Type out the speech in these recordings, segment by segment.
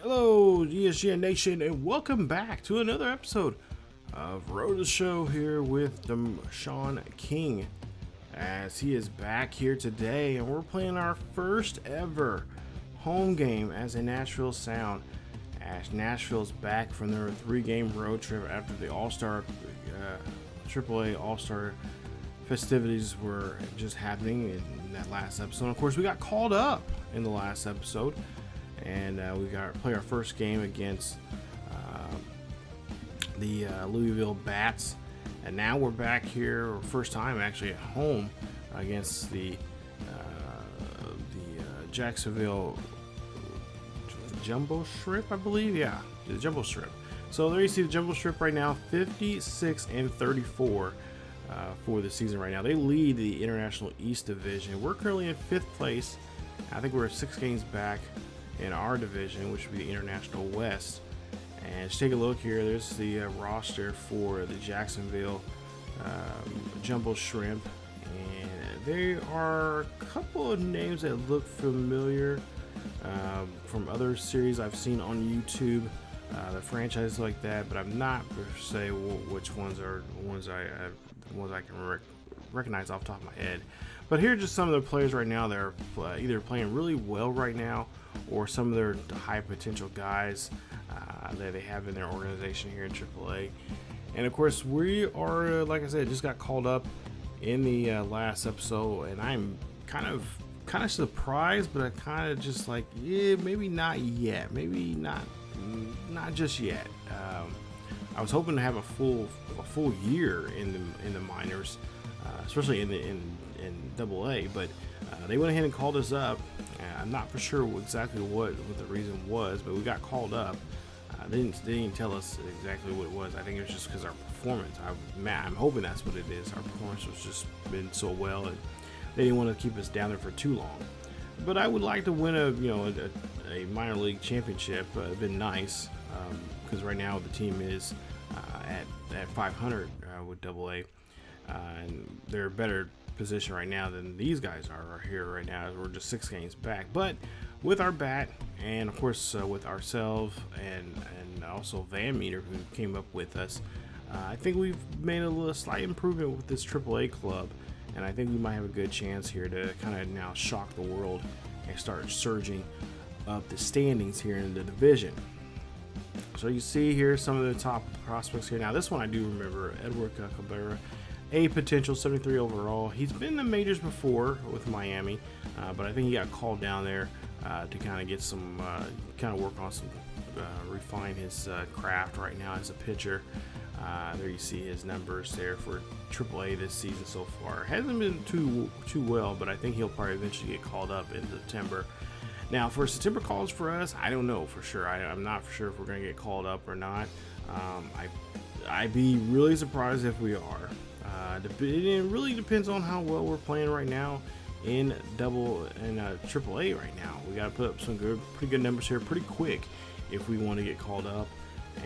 Hello, ESGN Nation, and welcome back to another episode of Road to the Show here with Sean King, as he is back here today, and we're playing our first ever home game as a Nashville Sound, as Nashville's back from their 3-game road trip after the All-Star, AAA All-Star festivities were just happening in that last episode. And of course, we got called up in the last episode, and we got to play our first game against the Louisville Bats, and now we're back here, first time actually at home against the Jacksonville Jumbo Shrimp, I believe. Yeah, the Jumbo Shrimp. So there you see the Jumbo Shrimp right now, 56-34 for the season right now. They lead the International East Division. We're currently in 5th place. I think we're 6 games back in our division, which would be the International West. And just take a look here. There's the roster for the Jacksonville Jumbo Shrimp, and there are a couple of names that look familiar from other series I've seen on YouTube, the franchises like that, but I'm not per se which ones are the ones I can recognize off the top of my head. But here are just some of the players right now that are either playing really well right now, or some of their high potential guys that they have in their organization here in AAA. And of course, we are, like I said, just got called up in the last episode, and I'm kind of surprised, but I kind of just like, yeah, maybe not yet, maybe not just yet. I was hoping to have a full year in the minors, especially in AA, but they went ahead and called us up. I'm not for sure exactly what the reason was, but we got called up. They didn't tell us exactly what it was. I think it was just because our performance. I'm hoping that's what it is. Our performance was just been so well, and they didn't want to keep us down there for too long. But I would like to win a minor league championship. It'd been nice, because right now the team is at 500 with AA, and they're a better position right now than these guys are here right now, as we're just 6 games back. But with our bat, and of course with ourselves and also Van Meter, who came up with us, I think we've made a slight improvement with this AAA club, and I think we might have a good chance here to kind of now shock the world and start surging up the standings here in the division. So you see here some of the top prospects here. Now this one I do remember, Edward Cabrera, a potential 73 overall. He's been in the majors before with Miami, but I think he got called down there to kind of get some, kind of work on some, refine his craft right now as a pitcher. There you see his numbers there for AAA this season so far. Hasn't been too well, but I think he'll probably eventually get called up in September. Now, for September calls for us, I don't know for sure. I'm not for sure if we're going to get called up or not. I'd be really surprised if we are. It really depends on how well we're playing right now in AAA right now. We got to put up some pretty good numbers here pretty quick if we want to get called up.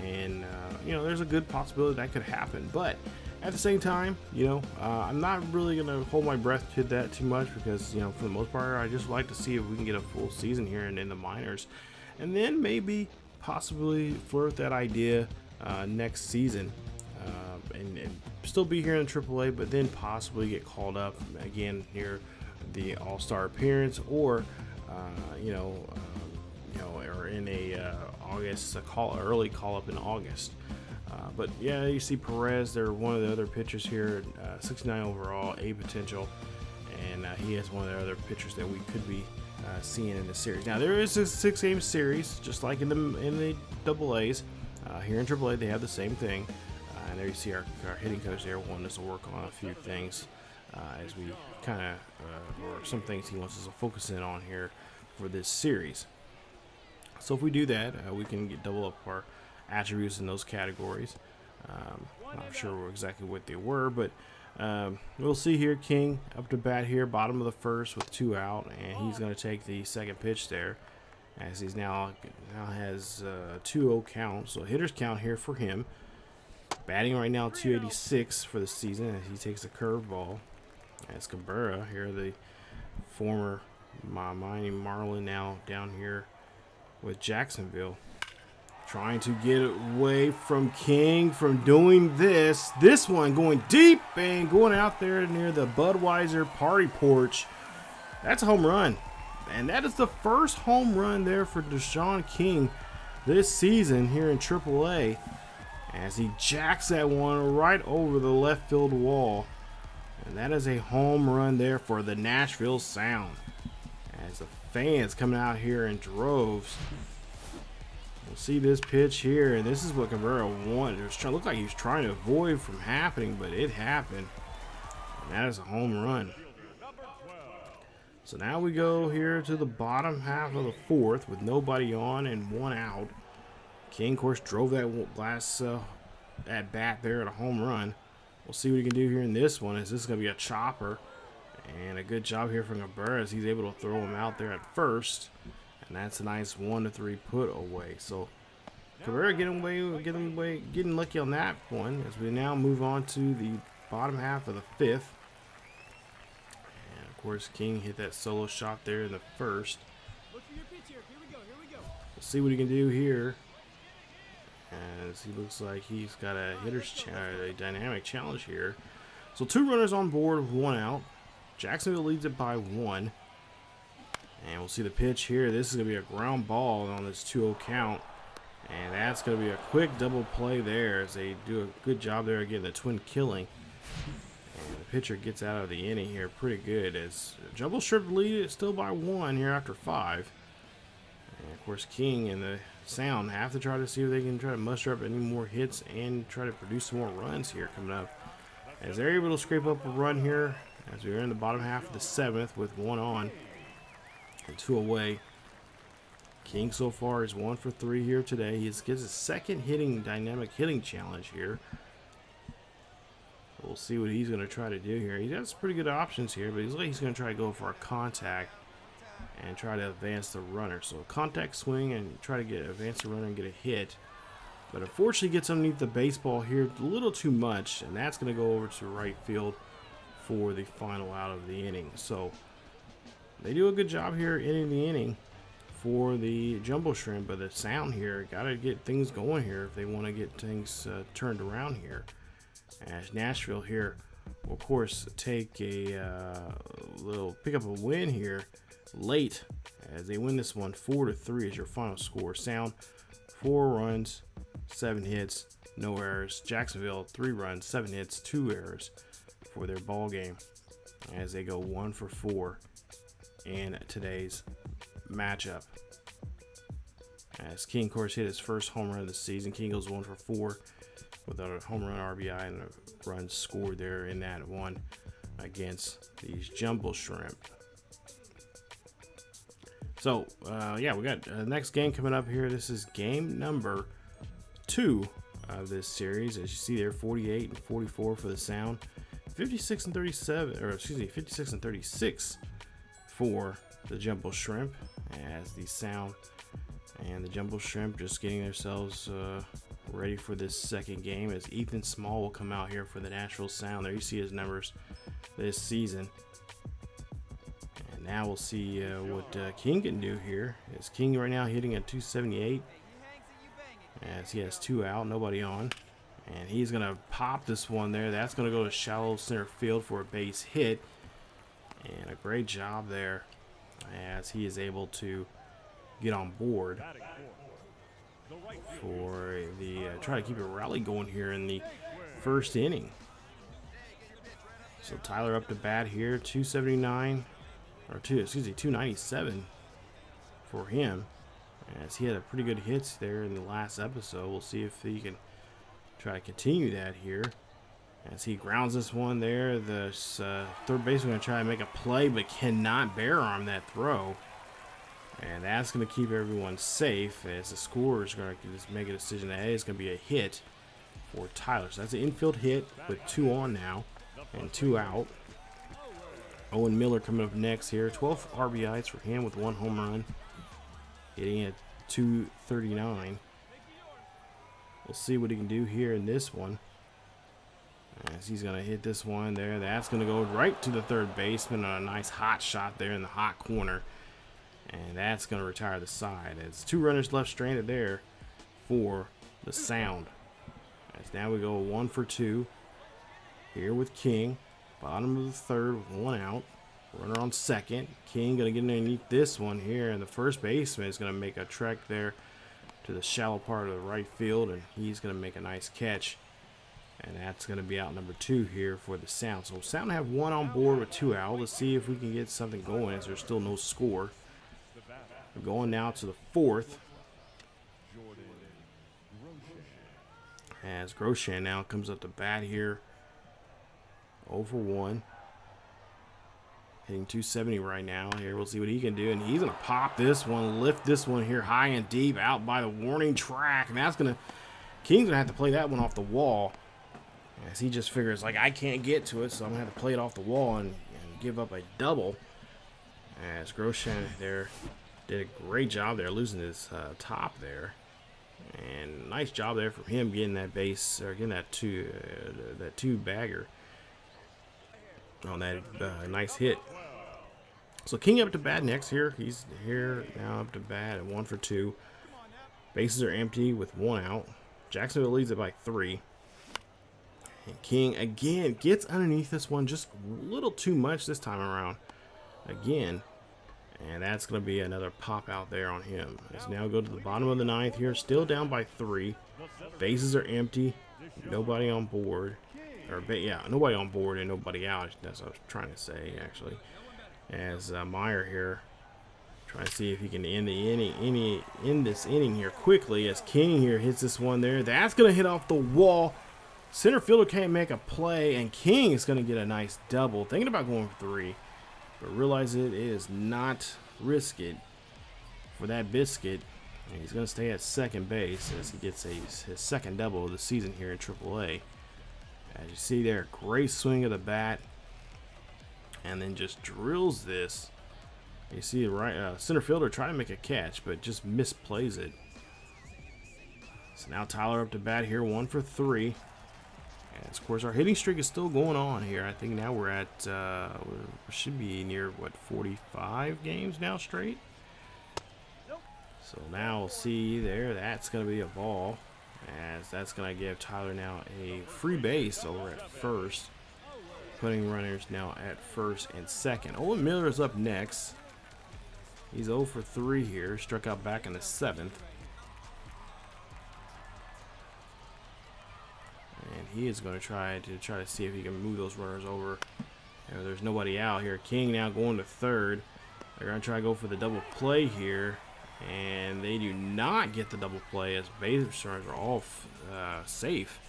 And there's a good possibility that could happen. But at the same time, I'm not really gonna hold my breath to that too much, because for the most part, I just like to see if we can get a full season here and in the minors, and then maybe possibly flirt that idea next season, and still be here in AAA, but then possibly get called up again here, the All-Star appearance, or or in a August early call up in August. But yeah, you see Perez, they're one of the other pitchers here, 69 overall, A potential, and he is one of the other pitchers that we could be seeing in the series. Now there is a 6-game series, just like in the AA's. Here in AAA, they have the same thing. And there you see our hitting coach there wanting us to work on a few things as we kind of, or some things he wants us to focus in on here for this series. So if we do that, we can double up our attributes in those categories. Not sure exactly what they were, but we'll see here. King up to bat here, bottom of the first with 2 out, and he's going to take the second pitch there, as he's now has 2-0 count. So hitter's count here for him. Batting right now 286 for the season as he takes a curveball. As Cabrera here, the former Miami Marlin, now down here with Jacksonville. Trying to get away from King from doing this. This one going deep and going out there near the Budweiser party porch. That's a home run. And that is the first home run there for Deshaun King this season here in AAA, as he jacks that one right over the left field wall. And that is a home run there for the Nashville Sound, as the fans coming out here in droves. We'll see this pitch here, and this is what Cabrera wanted. It looked like he was trying to avoid from happening, but it happened. And that is a home run. So now we go here to the bottom half of the fourth with nobody on and one out. King, of course, drove that last at bat there at a home run. We'll see what he can do here in this one. Is this going to be a chopper? And a good job here from Cabrera, as he's able to throw him out there at first. And that's a nice 1-3 put away. So Cabrera getting lucky on that one, as we now move on to the bottom half of the fifth. And of course, King hit that solo shot there in the first. Look for your pitch here. Here we go. We'll see what he can do here, as he looks like he's got a a dynamic challenge here. So 2 runners on board with 1 out. Jacksonville leads it by 1. And we'll see the pitch here. This is going to be a ground ball on this 2-0 count. And that's going to be a quick double play there, as they do a good job there getting the twin killing. And the pitcher gets out of the inning here pretty good, as Jumbo Shrimp lead it still by 1 here after 5. And of course, King and the Sound have to try to see if they can try to muster up any more hits and try to produce some more runs here coming up, as they're able to scrape up a run here as we are in the bottom half of the 7th with 1 on and 2 away. King so far is 1 for 3 here today. He gets his second dynamic hitting challenge here. We'll see what he's going to try to do here. He has pretty good options here, but he's going to try to go for a contact and try to advance the runner. So contact swing and try to advance the runner and get a hit. But unfortunately gets underneath the baseball here a little too much, and that's going to go over to right field for the final out of the inning. So they do a good job here ending the inning for the Jumbo Shrimp, but the Sound here got to get things going here if they want to get things turned around here. As Nashville here will, of course, take a pick up a win here late, as they win this one 4-3 is your final score. Sound 4 runs, 7 hits, no errors. Jacksonville 3 runs, 7 hits, 2 errors for their ball game, as they go 1 for 4 in today's matchup. As King, of course, hit his first home run of the season. King goes 1 for 4 without a home run, RBI, and a run scored there in that one against these Jumbo Shrimp. So, yeah, we got the next game coming up here. This is game number 2 of this series. As you see there, 48 and 44 for the Sound, 56 and 37, or excuse me, 56 and 36 for the Jumbo Shrimp, as the Sound and the Jumbo Shrimp just getting themselves ready for this second game, as Ethan Small will come out here for the Nashville Sound. There you see his numbers this season. And now we'll see what King can do here. Is King right now hitting at 278, as he has 2 out, nobody on. And he's going to pop this one there. That's going to go to shallow center field for a base hit. And a great job there, as he is able to get on board for the try to keep a rally going here in the first inning. So Tyler up to bat here, 297 for him, as he had a pretty good hits there in the last episode. We'll see if he can try to continue that here, as he grounds this one there. The third baseman going to try to make a play, but cannot bear arm that throw. And that's going to keep everyone safe, as the scorer is going to just make a decision that it's going to be a hit for Tyler. So that's an infield hit with 2 on now and 2 out. Owen Miller coming up next here. 12 RBIs for him with 1 home run, hitting at 239. We'll see what he can do here in this one, as he's going to hit this one there. That's going to go right to the third baseman on a nice hot shot there in the hot corner. And that's going to retire the side. It's 2 runners left stranded there for the Sound. As now we go 1 for 2 here with King. Bottom of the 3rd with 1 out. Runner on 2nd. King going to get underneath this one here. And the first baseman is going to make a trek there to the shallow part of the right field. And he's going to make a nice catch. And that's going to be out number 2 here for the Sound. So Sound have 1 on board with 2 out. Let's see if we can get something going as there's still no score. We're going now to the 4th. As Grosjean now comes up to bat here. 0 for 1. Hitting 270 right now. Here we'll see what he can do. And he's going to pop this one, lift this one here high and deep out by the warning track. And that's going to, King's going to have to play that one off the wall. As he just figures, like, I can't get to it, so I'm going to have to play it off the wall and give up a double. As Grosjean there did a great job there, losing his top there. And nice job there from him getting that base, or getting that two bagger on that nice hit. So King up to bat next here. He's here now up to bat at 1 for 2. Bases are empty with 1 out. Jacksonville leads it by 3. And King again gets underneath this one just a little too much this time around. Again. And that's going to be another pop out there on him. Let's now go to the bottom of the 9th here. Still down by 3. Bases are empty. Nobody on board. Yeah, nobody on board and nobody out. That's what I was trying to say, actually. As Meyer here trying to see if he can end this inning here quickly. As King here hits this one there. That's going to hit off the wall. Center fielder can't make a play. And King is going to get a nice double. Thinking about going for 3. But realize it is not risk it for that biscuit. And he's going to stay at second base as he gets his second double of the season here in AAA. As you see there, great swing of the bat. And then just drills this. You see the right center fielder try to make a catch, but just misplays it. So now Tyler up to bat here, 1 for 3. And of course, our hitting streak is still going on here. I think now we're at, we should be near, what, 45 games now straight? So now we'll see there, that's going to be a ball. As that's going to give Tyler now a free base over at first. Putting runners now at first and second. Owen Miller is up next. He's 0 for 3 here. Struck out back in the 7th. And he is going to try to see if he can move those runners over. There's nobody out here. King now going to 3rd. They're going to try to go for the double play here. And they do not get the double play as base runners are all safe.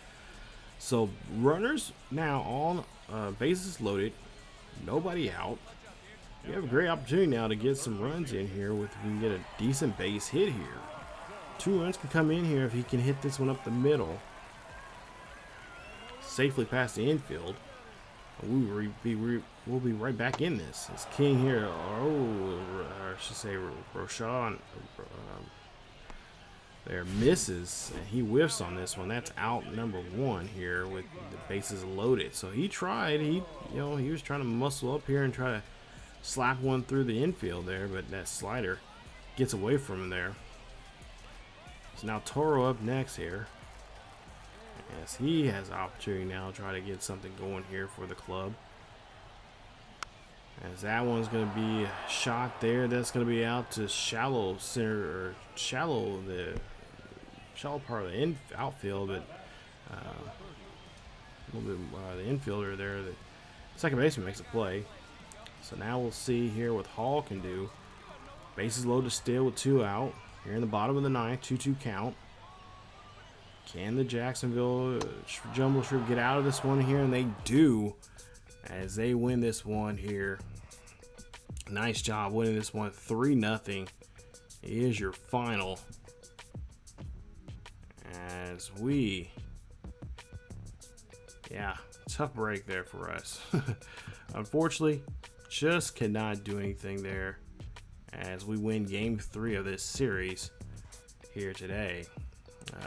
So runners now on bases loaded. Nobody out. You have a great opportunity now to get some runs in here if we can get a decent base hit here. 2 runs can come in here if he can hit this one up the middle. Safely past the infield. We'll be right back in this. It's King here. I should say Roshan there misses. And he whiffs on this one. That's out number 1 here with the bases loaded. So he tried. He was trying to muscle up here and try to slap one through the infield there, but that slider gets away from him there. So now Toro up next here. As he has an opportunity now to try to get something going here for the club. As that one's going to be a shot there. That's going to be out to shallow center, or shallow part of the outfield. But a little bit the infielder there. The second baseman makes a play. So now we'll see here what Hall can do. Bases loaded still with 2 out. Here in the bottom of the 9th, 2-2 count. Can the Jacksonville Jumbo Shrimp get out of this one here? And they do, as they win this one here. Nice job winning this one 3-0. Is your final. As we, tough break there for us. Unfortunately, just cannot do anything there as we win Game 3 of this series here today.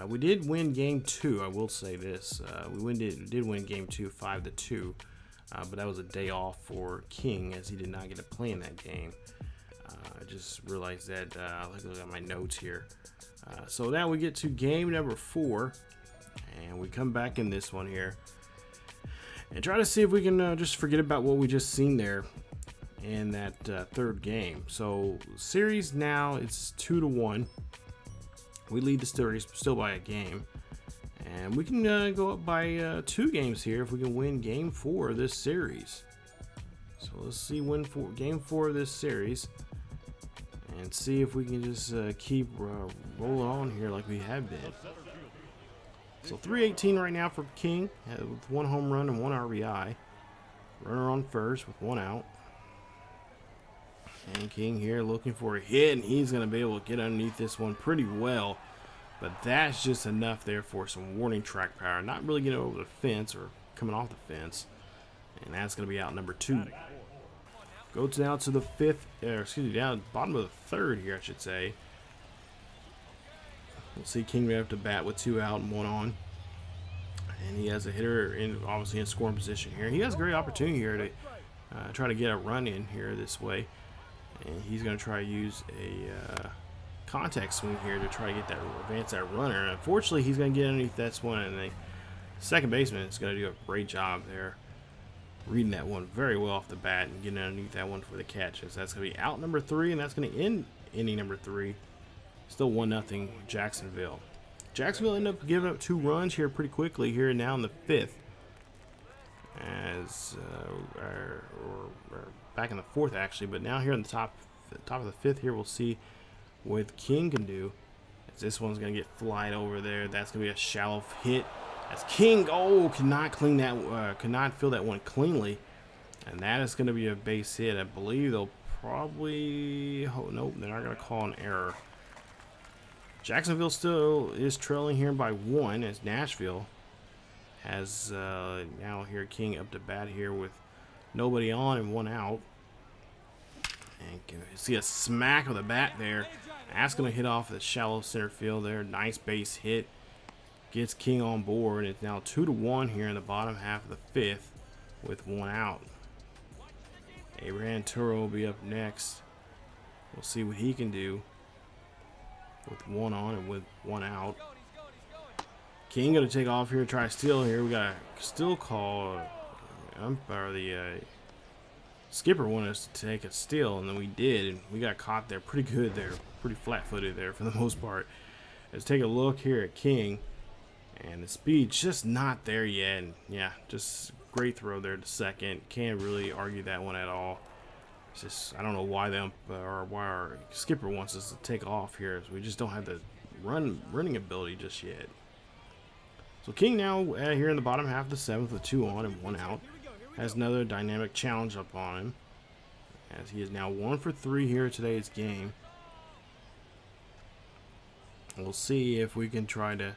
We did win Game 2. I will say this: we did win Game 2, 5-2, but that was a day off for King as he did not get to play in that game. I just realized that. Look at my notes here. So now we get to game number 4, and we come back in this one here and try to see if we can just forget about what we just seen there in that third game. So series now it's 2-1. We lead the series still by a game, and we can go up by 2 games here if we can win game 4 of this series. So let's see, win game 4 of this series, and see if we can just keep rolling on here like we have been. So 318 right now for King with 1 home run and 1 RBI. Runner on first with 1 out. And King here looking for a hit, and he's going to be able to get underneath this one pretty well. But that's just enough there for some warning track power. Not really getting over the fence or coming off the fence. And that's going to be out number 2. Go down to the 5th, down bottom of the 3rd here, I should say. We'll see King right up to bat with 2 out and 1 on. And he has a hitter obviously in scoring position here. He has a great opportunity here to try to get a run in here this way. And he's going to try to use a contact swing here to try to get that advance that runner. And unfortunately, he's going to get underneath that one, and the second baseman is going to do a great job there, reading that one very well off the bat and getting underneath that one for the catch. So that's going to be out number 3, and that's going to end inning number 3. Still 1-0 Jacksonville. Jacksonville ended up giving up 2 runs here pretty quickly here now in the 5th. As or back in the 4th actually, but now here on the top of the 5th here, we'll see what King can do. As this one's gonna get flied over there. That's gonna be a shallow hit. As King cannot clean that, cannot fill that one cleanly, and that is gonna be a base hit. I believe they'll probably nope, they're not gonna call an error. Jacksonville still is trailing here by 1 as Nashville has now here King up to bat here with nobody on and 1 out. And you can see a smack of the bat there. That's going to hit off the shallow center field there. Nice base hit. Gets King on board. It's now 2-1 here in the bottom half of the 5th with 1 out. Abraham Turo will be up next. We'll see what he can do with 1 on and with 1 out. King going to take off here, try to steal here. We got a still call. Umpire, the skipper wanted us to take a steal, and then we did, and we got caught there pretty good there, pretty flat-footed there for the most part. Let's take a look here at King, and the speed's just not there yet. And yeah, just great throw there to second. Can't really argue that one at all. It's just I don't know why why our skipper wants us to take off here. So we just don't have the running ability just yet. So King now here in the bottom half of the 7th with 2 on and 1 out. Has another dynamic challenge up on him, as he is now 1 for 3 here today's game. We'll see if we can try to,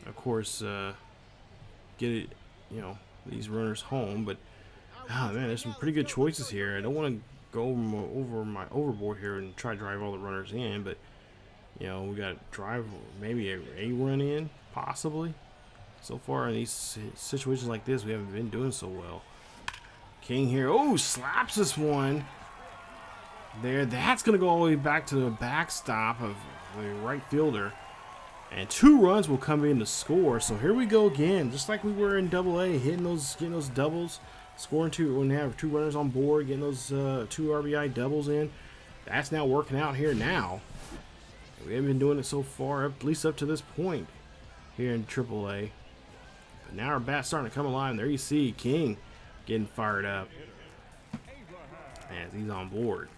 of course, get it, these runners home. But man, there's some pretty good choices here. I don't want to go overboard here and try to drive all the runners in, but we got to drive maybe a run in possibly. So far in these situations like this, we haven't been doing so well. King here, slaps this one there. That's going to go all the way back to the backstop of the right fielder. And 2 runs will come in to score. So here we go again, just like we were in AA, getting those doubles, scoring 2 when they have 2 runners on board, getting those 2 RBI doubles in. That's now working out here now. We haven't been doing it so far, at least up to this point here in AAA. But now our bat's starting to come alive. There you see King getting fired up as he's on board.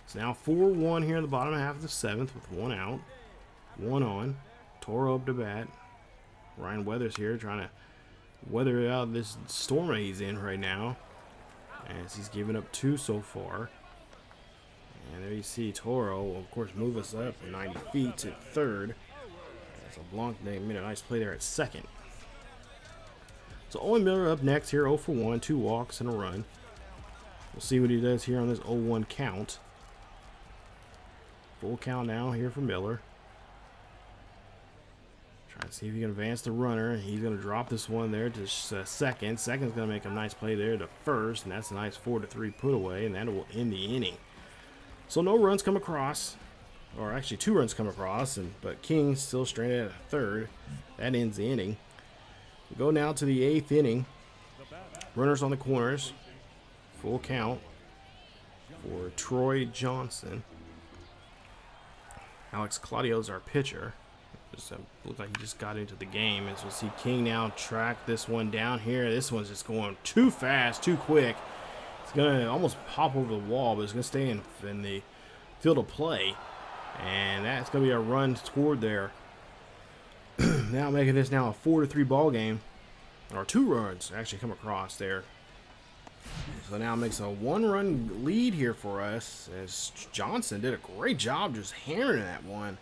It's now 4-1 here in the bottom half of the 7th with 1 out, 1 on. Toro up to bat. Ryan Weathers here trying to weather out this storm that he's in right now, as he's given up 2 so far. And there you see Toro will, of course, move us up 90 feet to 3rd. So Blanc made a nice play there at 2nd. So Owen Miller up next here, 0 for 1, 2 walks and a run. We'll see what he does here on this 0-1 count. Full count now here for Miller. Try to See if he can advance the runner. He's going to drop this one there to second. Second's going to make a nice play there to first, and that's a nice 4-3 put away, and that will end the inning. So no runs come across, or actually 2 runs come across, but King still stranded at third. That ends the inning. We go now to the 8th inning. Runners on the corners. Full count for Troy Johnson. Alex Claudio's our pitcher. Just looks like he just got into the game. As we'll see King now track this one down here. This one's just going too fast, too quick. It's going to almost hop over the wall, but it's going to stay in the field of play. And that's going to be a run scored there. Now making this now a 4-3 ball game. Or 2 runs actually come across there. So now it makes a 1-run lead here for us, as Johnson did a great job just hammering that one.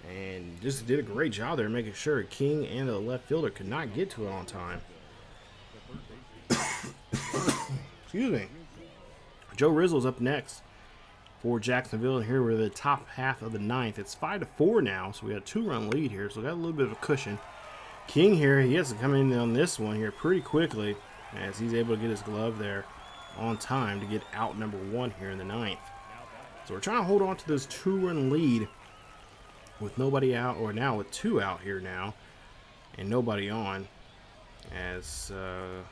And just did a great job there making sure King and the left fielder could not get to it on time. Excuse me. Joe Rizzo's up next for Jacksonville, and here we're the top half of the 9th. It's 5-4 now, so we got a 2-run lead here, so we got a little bit of a cushion. King here, he has to come in on this one here pretty quickly, as he's able to get his glove there on time to get out number 1 here in the 9th. So we're trying to hold on to this 2-run lead with nobody out, or now with 2 out here now, and nobody on. As we'll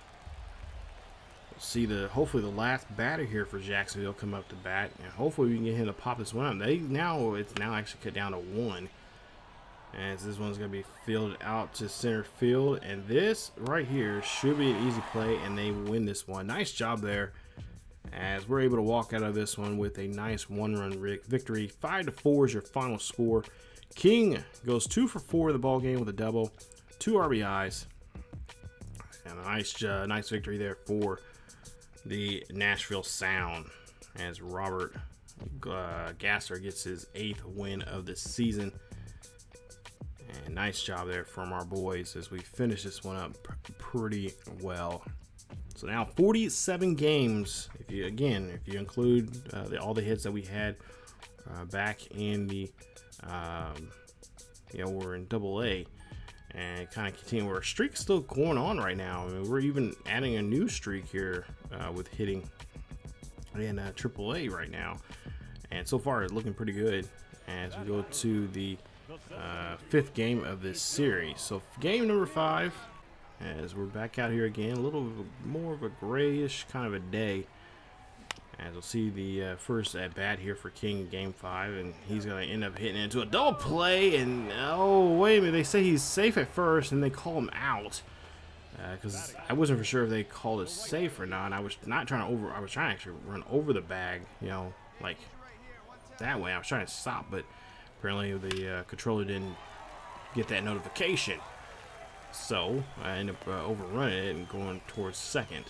see hopefully the last batter here for Jacksonville come up to bat, and hopefully we can get him to pop this one up. It's now actually cut down to 1. As this one's going to be fielded out to center field. And this right here should be an easy play, and they win this one. Nice job there, as we're able to walk out of this one with a nice 1-run victory. 5-4 is your final score. King goes 2 for 4 in the ball game with a double, 2 RBIs. And a nice victory there for the Nashville Sound, as Robert Gasser gets his 8th win of the season. And nice job there from our boys as we finish this one up pretty well. So now 47 games, if you include all the hits that we had back in the, we're in AA, and kind of continue. Our streak's still going on right now. I mean, we're even adding a new streak here with hitting in AAA right now, and so far it's looking pretty good as we go to the 5th game of this series. So game number 5, as we're back out here again, a little more of a grayish kind of a day, as we'll see the first at bat here for King in game 5, and he's going to end up hitting into a double play. And oh wait a minute, they say he's safe at first and they call him out, because I wasn't for sure if they called it safe or not. I was not trying to I was trying to actually run over the bag, like that way. I was trying to stop, but apparently the controller didn't get that notification, so I ended up overrunning it and going towards second.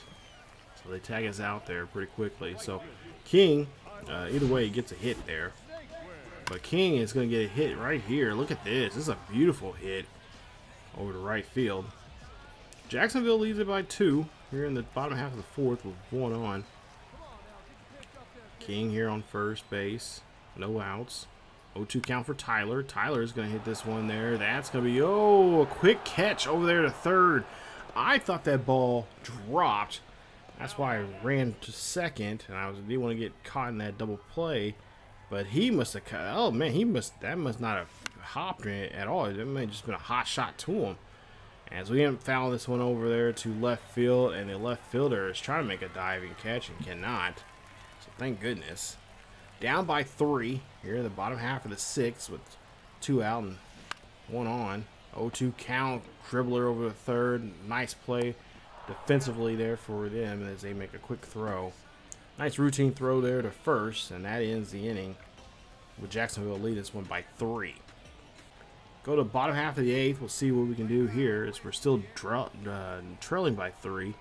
So they tag us out there pretty quickly. So King, either way, he gets a hit there. But King is going to get a hit right here. Look at this. This is a beautiful hit over to right field. Jacksonville leads it by 2 here in the bottom half of the 4th with 1 on. King here on first base. No outs. 0-2 count for Tyler. Tyler's going to hit this one there. That's going to be, a quick catch over there to third. I thought that ball dropped. That's why I ran to second, and I didn't want to get caught in that double play. But he must have cut. Oh, man, that must not have hopped at all. It may have just been a hot shot to him. As we foul this one over there to left field, and the left fielder is trying to make a diving catch and cannot. So thank goodness. Down by 3 here in the bottom half of the 6th with 2 out and 1 on. 0-2 count, dribbler over the third. Nice play defensively there for them as they make a quick throw. Nice routine throw there to first, and that ends the inning with Jacksonville lead this one by 3. Go to the bottom half of the 8th. We'll see what we can do here as we're still trailing by 3.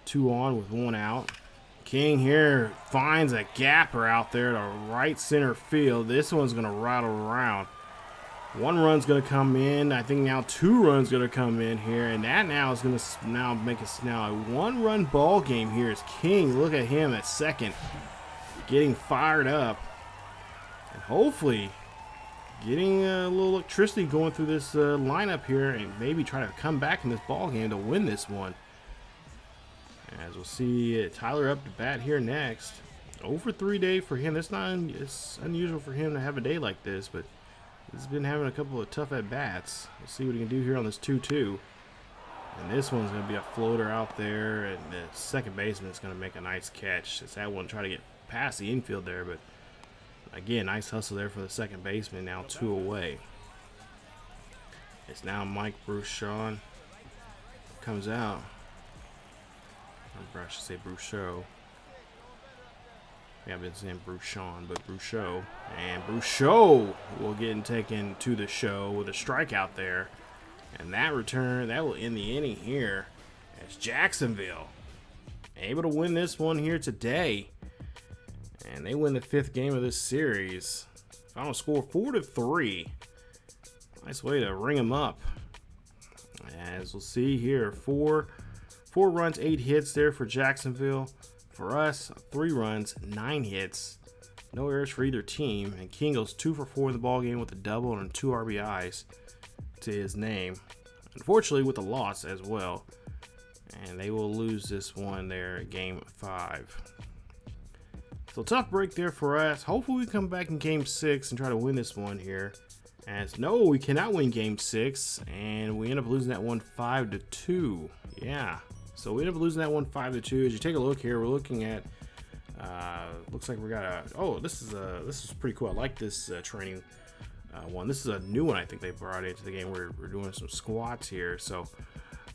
2 on with 1 out. King here finds a gapper out there to right center field. This one's going to rattle around. 1 run's going to come in. I think now 2 runs going to come in here. And that now is going to now make us now a 1-run ball game here. As King, look at him at second, getting fired up. And hopefully getting a little electricity going through this lineup here, and maybe try to come back in this ball game to win this one. As we'll see, Tyler up to bat here next. 0 for 3 day for him. It's unusual for him to have a day like this, but he's been having a couple of tough at bats. We'll see what he can do here on this 2-2. And this one's going to be a floater out there, and the second baseman is going to make a nice catch. It's that one try to get past the infield there, but again, nice hustle there for the second baseman. Now 2 away. It's now Mike Bruchon comes out. I should say Bruchot. Yeah, I've been saying Bruchon, but Bruchot. And Bruchot will get taken to the show with a strikeout there. And that return, that will end the inning here as Jacksonville able to win this one here today. And they win the 5th game of this series. Final score 4-3. Nice way to ring them up. As we'll see here, 4 runs, 8 hits there for Jacksonville. For us, 3 runs, 9 hits. No errors for either team. And King goes 2 for 4 in the ballgame with a double and 2 RBIs to his name. Unfortunately, with a loss as well. And they will lose this one there at game 5. So tough break there for us. Hopefully we come back in game 6 and try to win this one here. As no, we cannot win game 6. And we end up losing that one 5-2. Yeah. So we end up losing that one 5-2. As you take a look here, we're looking at looks like we got a this is pretty cool. I like this training one. This is a new one I think they brought into the game. We're doing some squats here. So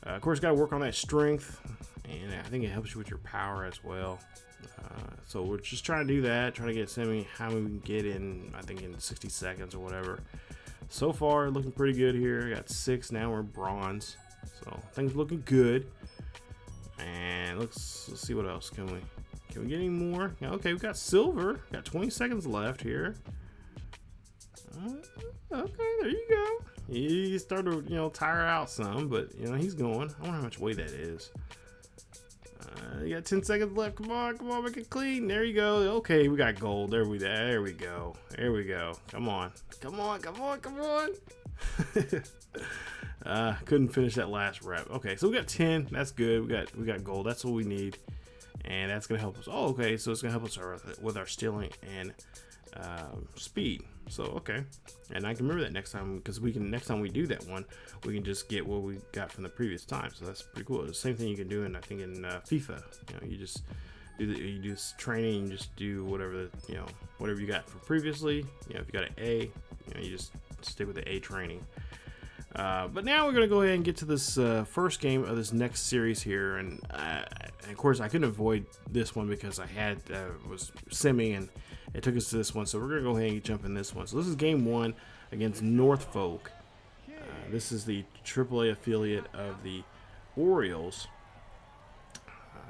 of course got to work on that strength, and I think it helps you with your power as well. So we're just trying to do that, trying to get how we can get in, I think in 60 seconds or whatever. So far looking pretty good here. Got 6 now, we're bronze, so things looking good. And let's see what else can we get any more. Okay, we got silver. Got 20 seconds left here. Okay, there you go. He started to tire out some, but he's going. I wonder how much weight that is. You got 10 seconds left. Come on, make it clean. There you go. Okay, we got gold. There we go. Come on. Couldn't finish that last rep. Okay, so we got 10. That's good. We got gold. That's what we need, and that's gonna help us. Oh, okay. So it's gonna help us with our stealing and speed. So okay, and I can remember that next time, because next time we do that one, we can just get what we got from the previous time. So that's pretty cool. It's the same thing you can do in FIFA. You just do this training, and just do whatever whatever you got for previously. If you got an A, you just stick with the A training. But now we're gonna go ahead and get to this first game of this next series here, and of course I couldn't avoid this one because I was simming and it took us to this one. So we're gonna go ahead and jump in this one. So this is game 1 against Norfolk. This is the AAA affiliate of the Orioles,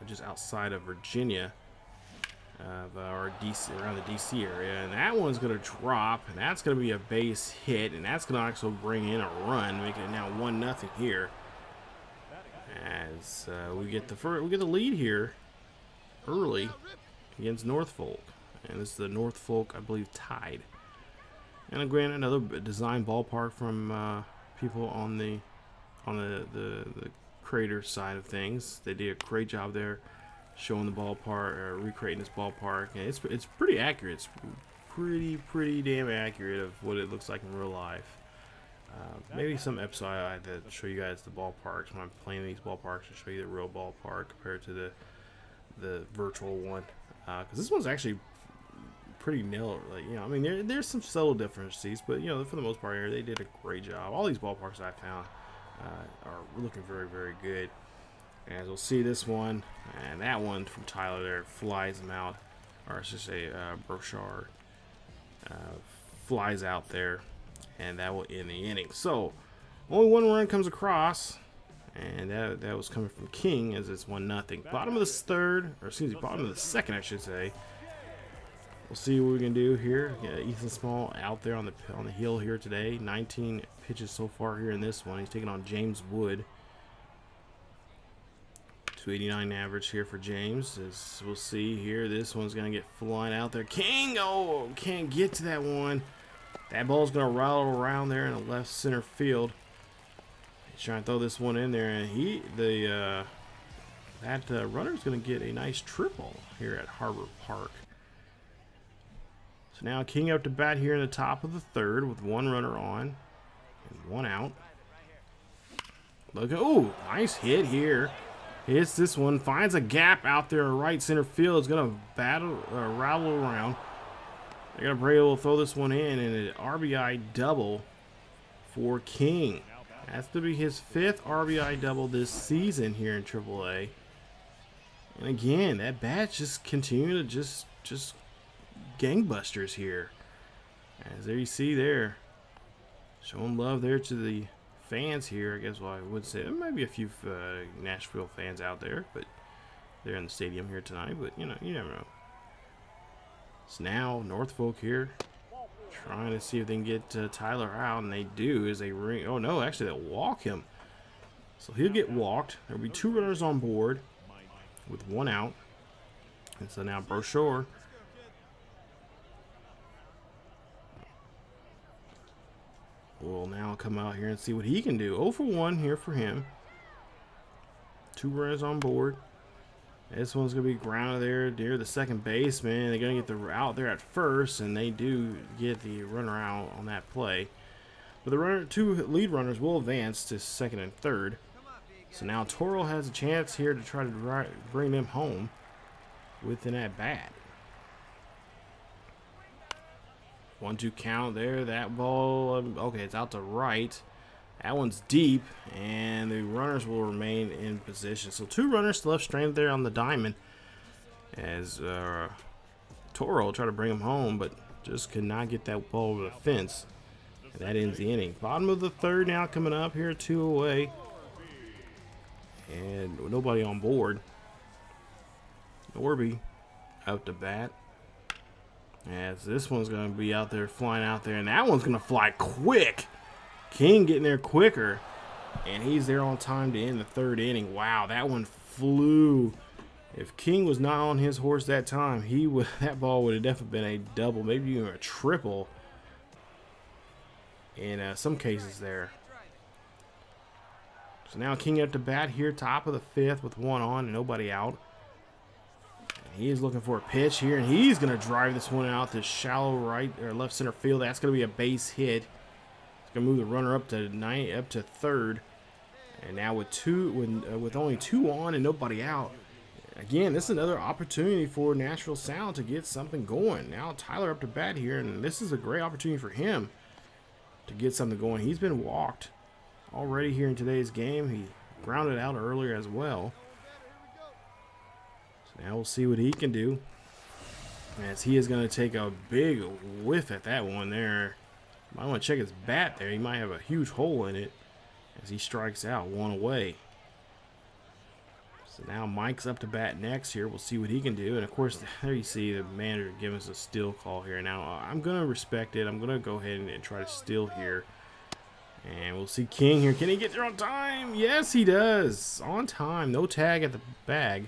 just outside of Virginia, or DC, around the DC area, and that one's going to drop, and that's going to be a base hit, and that's going to also bring in a run, making it now 1-0 here. As we get the lead here early against Norfolk, and this is the Norfolk, I believe, Tide. And again, another design ballpark from people on the creator side of things. They did a great job there, showing the ballpark, or recreating this ballpark, and it's pretty accurate. It's pretty damn accurate of what it looks like in real life. Maybe some episode I had to show you guys the ballparks when I'm playing these ballparks, to show you the real ballpark compared to the virtual one, because this one's actually pretty nailed. I mean, there's some subtle differences, but for the most part here they did a great job. All these ballparks I found are looking very, very good. As we'll see this one, and that one from Tyler there flies him out, or I should say Brochard flies out there, and that will end the inning. So only 1 run comes across, and that was coming from King, as it's 1-0. Bottom of the second, I should say. We'll see what we can do here. Ethan Small out there on the hill here today. 19 pitches so far here in this one. He's taking on James Wood. 289 average here for James. As we'll see here, this one's going to get flying out there. King, can't get to that one. That ball's going to rattle around there in the left center field. He's trying to throw this one in there, and that runner's going to get a nice triple here at Harbor Park. So now King up to bat here in the top of the third with one runner on and one out. Look, oh, nice hit here. Hits this one, finds a gap out there in right center field. It's going to rattle around. They're going to be able to throw this one in, and an RBI double for King. That's to be his 5th RBI double this season here in AAA. And again, that bat just continuing to just gangbusters here. As there you see there, showing love there to the fans here. I guess I would say there might be a few Nashville fans out there, but they're in the stadium here tonight. But you know, you never know. So now Norfolk here, trying to see if they can get Tyler out, and they do as they ring. Oh no, actually they'll walk him. So he'll get walked. There'll be 2 runners on board with 1 out. And so now Brochure will now come out here and see what he can do. 0 for 1 here for him. 2 runners on board. This one's going to be grounded there near the second baseman. They're going to get the out there at first, and they do get the runner out on that play. But the 2 lead runners will advance to second and third. So now Toro has a chance here to try to bring them home with an at-bat. 1-2 count there. That ball, okay, it's out to right. That one's deep, and the runners will remain in position. So 2 runners left stranded there on the diamond as Toro tried to bring him home, but just could not get that ball over the fence. And that ends the inning. Bottom of the third now coming up here, 2 away. And nobody on board. Norby out to bat. As this one's going to be out there, flying out there, and that one's going to fly quick. King getting there quicker, and he's there on time to end the third inning. Wow, that one flew. If King was not on his horse that time, that ball would have definitely been a double, maybe even a triple in some cases there. So now King up to bat here, top of the 5th with 1 on and nobody out. And he is looking for a pitch here, and he's going to drive this one out to shallow right or left center field. That's going to be a base hit. It's going to move the runner up to third. And now with only 2 on and nobody out. Again, this is another opportunity for Nashville Sound to get something going. Now Tyler up to bat here, and this is a great opportunity for him to get something going. He's been walked already here in today's game. He grounded out earlier as well. So now we'll see what he can do, as he is going to take a big whiff at that one there. Might want to check his bat there. He might have a huge hole in it as he strikes out, 1 away. So now Mike's up to bat next here. We'll see what he can do. And, of course, there you see the manager giving us a steal call here. Now, I'm going to respect it. I'm going to go ahead and try to steal here. And we'll see King here. Can he get there on time? Yes, he does. On time. No tag at the bag.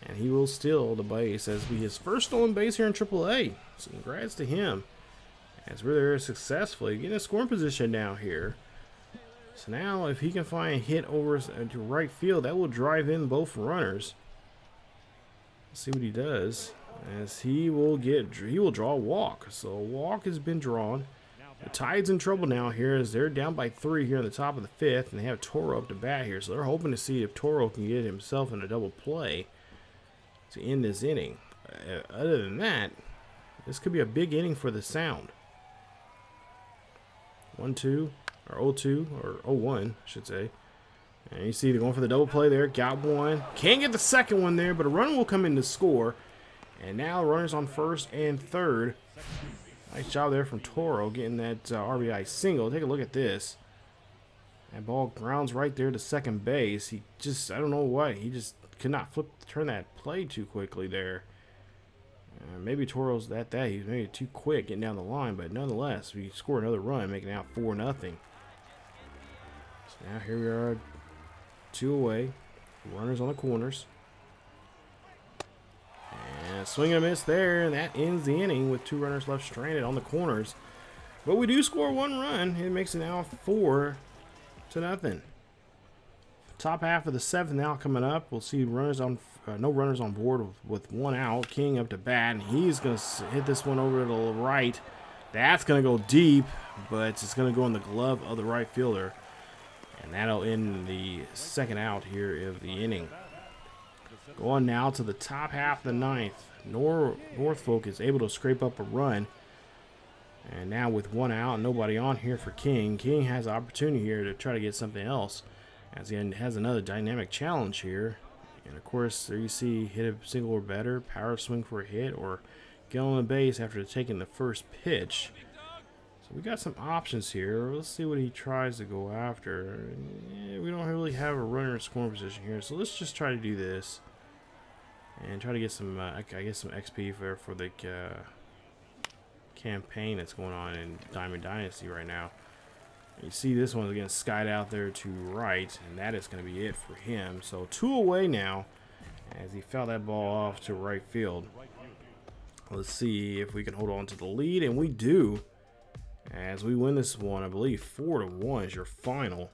And he will steal the base as be his first stolen base here in AAA. So congrats to him, as we're there successfully getting a scoring position now here. So now if he can find a hit over to right field, that will drive in both runners. Let's see what he does, as he will draw a walk. So a walk has been drawn. The Tide's in trouble now here, as they're down by 3 here in the top of the 5th, and they have Toro up to bat here. So they're hoping to see if Toro can get himself in a double play to end this inning. Other than that, this could be a big inning for the Sound. 1-2 or 0-2 or 0-1, I should say. And you see they're going for the double play there. Got one. Can't get the second one there, but a run will come in to score. And now runners on first and third. Nice job there from Toro getting that RBI single. Take a look at this. That ball grounds right there to second base. He just, I don't know why, he just could not turn that play too quickly there. Maybe Toro's he's maybe too quick getting down the line, but nonetheless, we score another run, making it out 4-0. So now here we are, 2 away. Runners on the corners. And swing and a miss there, and that ends the inning with 2 runners left stranded on the corners. But we do score 1 run. It makes it now 4-0. Top half of the 7th now coming up. We'll see runners on no runners on board with 1 out. King up to bat, and he's going to hit this one over to the right. That's going to go deep, but it's going to go in the glove of the right fielder. And that'll end the 2nd out here of the inning. Going now to the top half of the 9th. Norfolk is able to scrape up a run. And now with 1 out, nobody on here for King. King has an opportunity here to try to get something else, as he has another dynamic challenge here. And of course, there you see hit a single or better, power swing for a hit, or get on the base after taking the first pitch. So we got some options here. Let's see what he tries to go after. Yeah, we don't really have a runner in scoring position here, so let's just try to do this and try to get some, I guess, some XP for the campaign that's going on in Diamond Dynasty right now. You see this one's again skied out there to right, and that is going to be it for him. So 2 away now as he fouled that ball off to right field. Let's see if we can hold on to the lead, and we do as we win this one. I believe 4-1 is your final.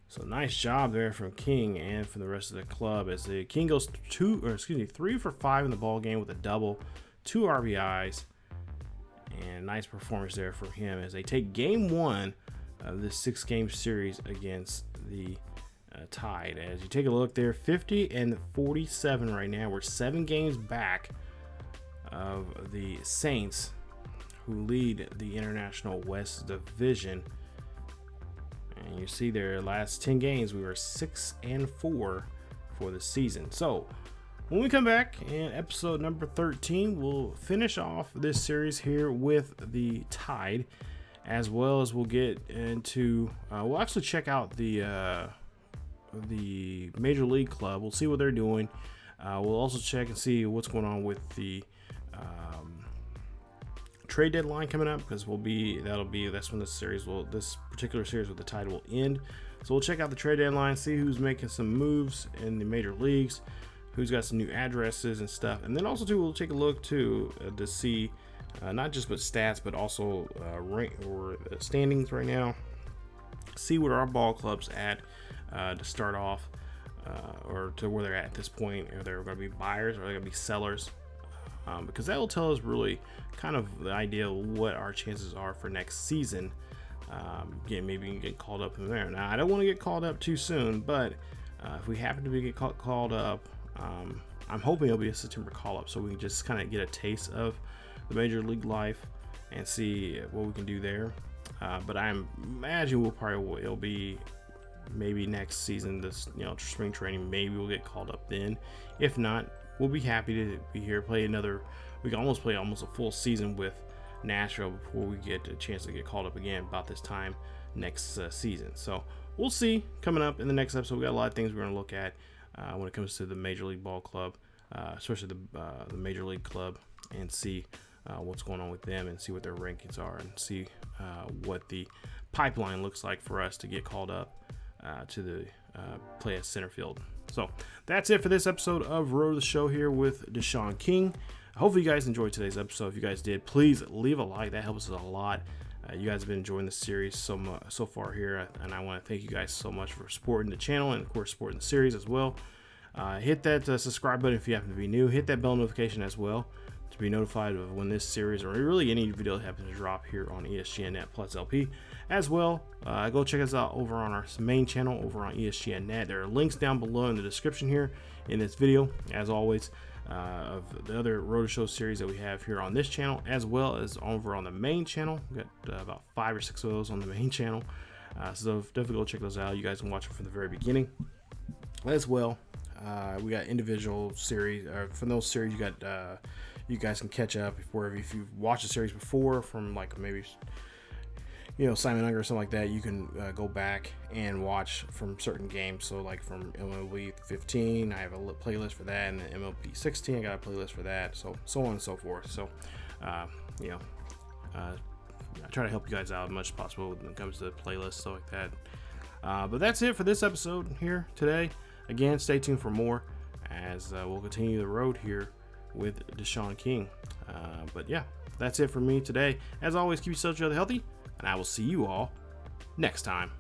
So nice job there from King and from the rest of the club as the King goes 3 for 5 in the ball game with a double, 2 RBIs, and nice performance there for him as they take game 1 of this 6-game series against the Tide. As you take a look there, 50-47 right now. We're 7 games back of the Saints, who lead the International West Division. And you see their last 10 games, we were 6-4 for the season. So when we come back in episode number 13, we'll finish off this series here with the Tide, as well as we'll get into, we'll actually check out the Major League Club. We'll see what they're doing. We'll also check and see what's going on with the trade deadline coming up, because that's when this particular series with the Tide will end. So we'll check out the trade deadline, see who's making some moves in the major leagues, who's got some new addresses and stuff, and then also too we'll take a look to see not just with stats but also rank or standings right now. See what our ball club's at to start off, or to where they're at this point. Are they going to be buyers or are they going to be sellers? Because that will tell us really kind of the idea of what our chances are for next season. Again, maybe you can get called up in there. Now, I don't want to get called up too soon, but if we happen to get called up, I'm hoping it'll be a September call-up, so we can just kind of get a taste of the Major League life and see what we can do there. But I imagine it'll be maybe next season, this spring training. Maybe we'll get called up then. If not, we'll be happy to be here, play another. We can play almost a full season with Nashville before we get a chance to get called up again about this time next season. So we'll see coming up in the next episode. We got a lot of things we're going to look at when it comes to the Major League Ball Club, especially the Major League Club, and see what's going on with them and see what their rankings are and see what the pipeline looks like for us to get called up to the play at center field. So that's it for this episode of Road to the Show here with Deshaun King. Hopefully you guys enjoyed today's episode. If you guys did, please leave a like. That helps us a lot. You guys have been enjoying the series so far here, and I want to thank you guys so much for supporting the channel and, of course, supporting the series as well. Hit that subscribe button if you happen to be new. Hit that bell notification as well to be notified of when this series or really any video happens to drop here on ESGNet Plus LP. As well, go check us out over on our main channel over on ESGNet. There are links down below in the description here in this video, as always, of the other Road to Show series that we have here on this channel, as well as over on the main channel. We've got about 5 or 6 of those on the main channel, so definitely go check those out. You guys can watch them from the very beginning as well. We got individual series from those series. You guys can catch up if you've watched the series before from like maybe Simon Unger or something like that. You can go back and watch from certain games. So like from MLB 15, I have a playlist for that, and then MLB 16, I got a playlist for that. So on and so forth. So I try to help you guys out as much as possible when it comes to the playlist, stuff like that. But that's it for this episode here today. Again, stay tuned for more as we'll continue the road here with Deshaun King. But yeah, that's it for me today. As always, keep yourself healthy, and I will see you all next time.